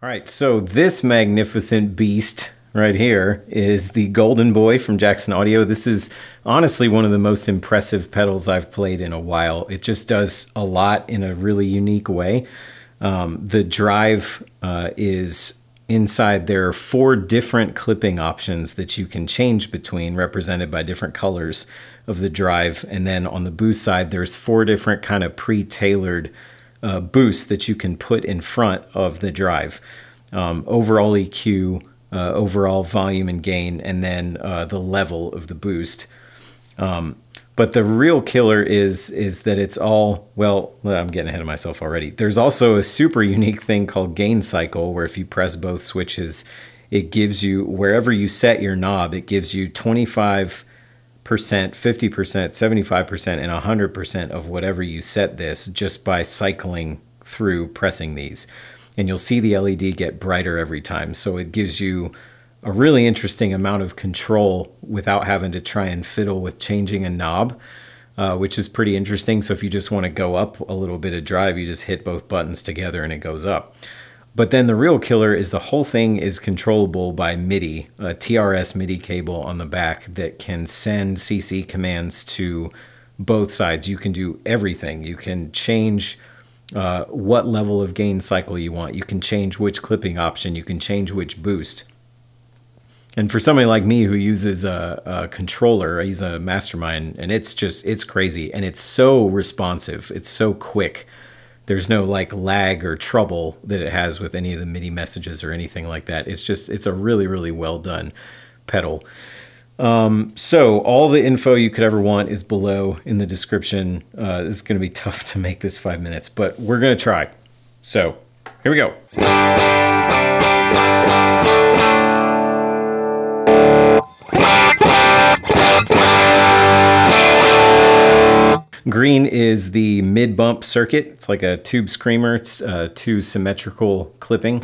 All right, so this magnificent beast right here is the Golden Boy from Jackson Audio. This is honestly one of the most impressive pedals I've played in a while. It just does a lot in a really unique way. The drive is inside. There are 4 different clipping options that you can change between, represented by different colors of the drive. And then on the boost side, there's 4 different kind of pre-tailored boost that you can put in front of the drive. Overall EQ, overall volume and gain, and then the level of the boost. But the real killer is that it's all, well, I'm getting ahead of myself already. There's also a super unique thing called gain cycle, where if you press both switches, it gives you, wherever you set your knob, it gives you 25%, 50%, 75%, and 100% of whatever you set this just by cycling through pressing these. And you'll see the LED get brighter every time. So it gives you a really interesting amount of control without having to try and fiddle with changing a knob, which is pretty interesting. So if you just want to go up a little bit of drive, you just hit both buttons together and it goes up. But then the real killer is the whole thing is controllable by MIDI, a TRS MIDI cable on the back that can send CC commands to both sides. You can do everything. You can change what level of gain cycle you want. You can change which clipping option. You can change which boost. And for somebody like me who uses a controller, I use a Mastermind, and it's crazy. And it's so responsive. It's so quick. There's no like lag or trouble that it has with any of the MIDI messages or anything like that. It's a really, really well done pedal. So all the info you could ever want is below in the description. This is going to be tough to make this 5 minutes, but we're going to try. So here we go. Green is the mid-bump circuit. It's like a tube screamer. It's 2 symmetrical clipping.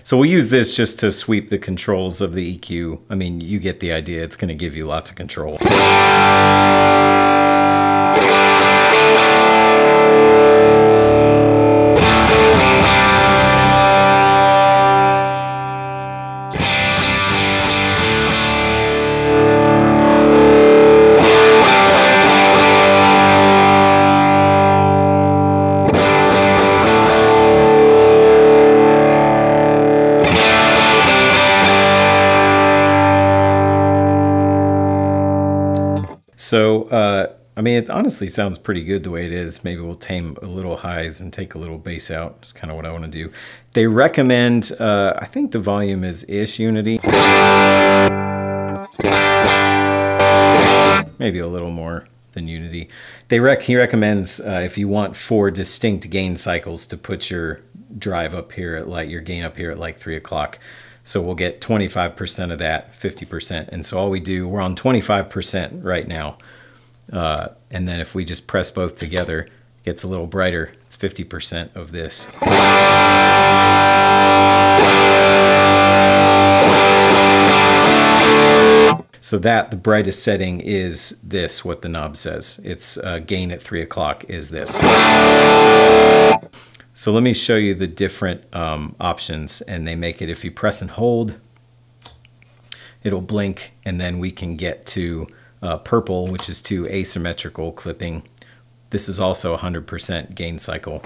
So we'll use this just to sweep the controls of the EQ. I mean, you get the idea. It's going to give you lots of control. So, I mean, it honestly sounds pretty good the way it is. Maybe we'll tame a little highs and take a little bass out. That's kind of what I want to do. They recommend, I think the volume is ish unity. Maybe a little more than unity. He recommends if you want 4 distinct gain cycles to put your drive up here at like your gain up here at like 3 o'clock. So we'll get 25% of that, 50%. And so all we do, we're on 25% right now. And then if we just press both together, it gets a little brighter. It's 50% of this. So that, the brightest setting is this, what the knob says. It's gain at 3 o'clock is this. So let me show you the different options, and they make it, if you press and hold, it'll blink, and then we can get to purple, which is to asymmetrical clipping. This is also 100% gain cycle.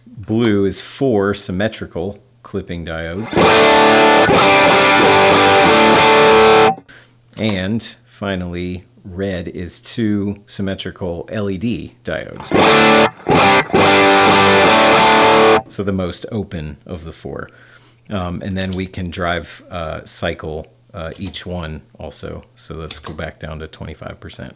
Blue is 4 symmetrical clipping diode. And finally, red is 2 symmetrical LED diodes. So the most open of the 4. And then we can drive cycle each one also. So let's go back down to 25%.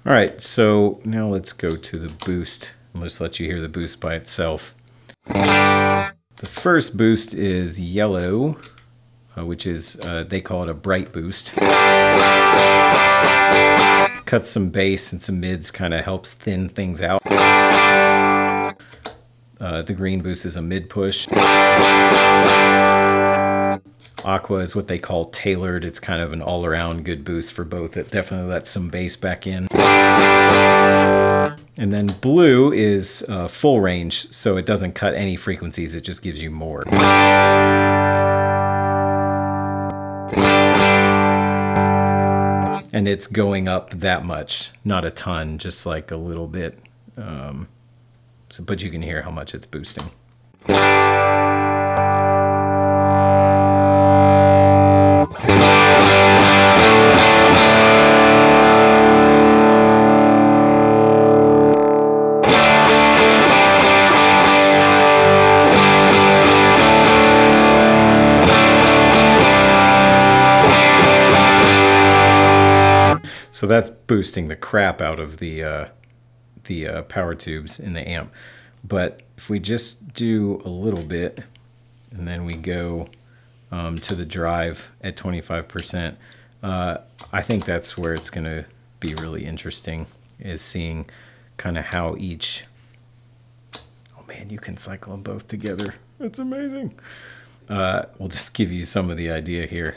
All right, so now let's go to the boost and let's let you hear the boost by itself. The first boost is yellow, which is, they call it a bright boost. Cuts some bass and some mids, kind of helps thin things out. The green boost is a mid push. Aqua is what they call tailored. It's kind of an all-around good boost for both. It definitely lets some bass back in. And then blue is full range, so it doesn't cut any frequencies. It just gives you more. And it's going up that much, not a ton, just like a little bit. But you can hear how much it's boosting. So that's boosting the crap out of the power tubes in the amp. But if we just do a little bit, and then we go to the drive at 25%, I think that's where it's going to be really interesting, is seeing kind of how each... Oh man, you can cycle them both together. That's amazing. We'll just give you some of the idea here.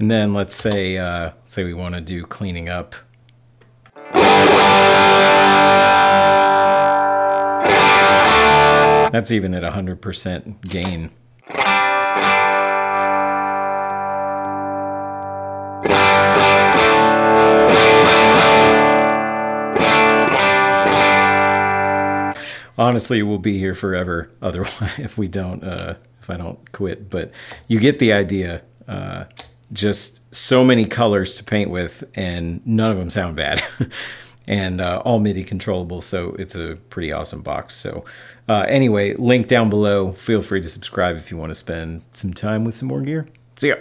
And then let's say we want to do cleaning up. That's even at 100% gain. Honestly, we'll be here forever otherwise if we don't if I don't quit, but you get the idea. Just so many colors to paint with, and none of them sound bad. And all MIDI controllable, so it's a pretty awesome box. So anyway, link down below. Feel free to subscribe if you want to spend some time with some more gear. See ya.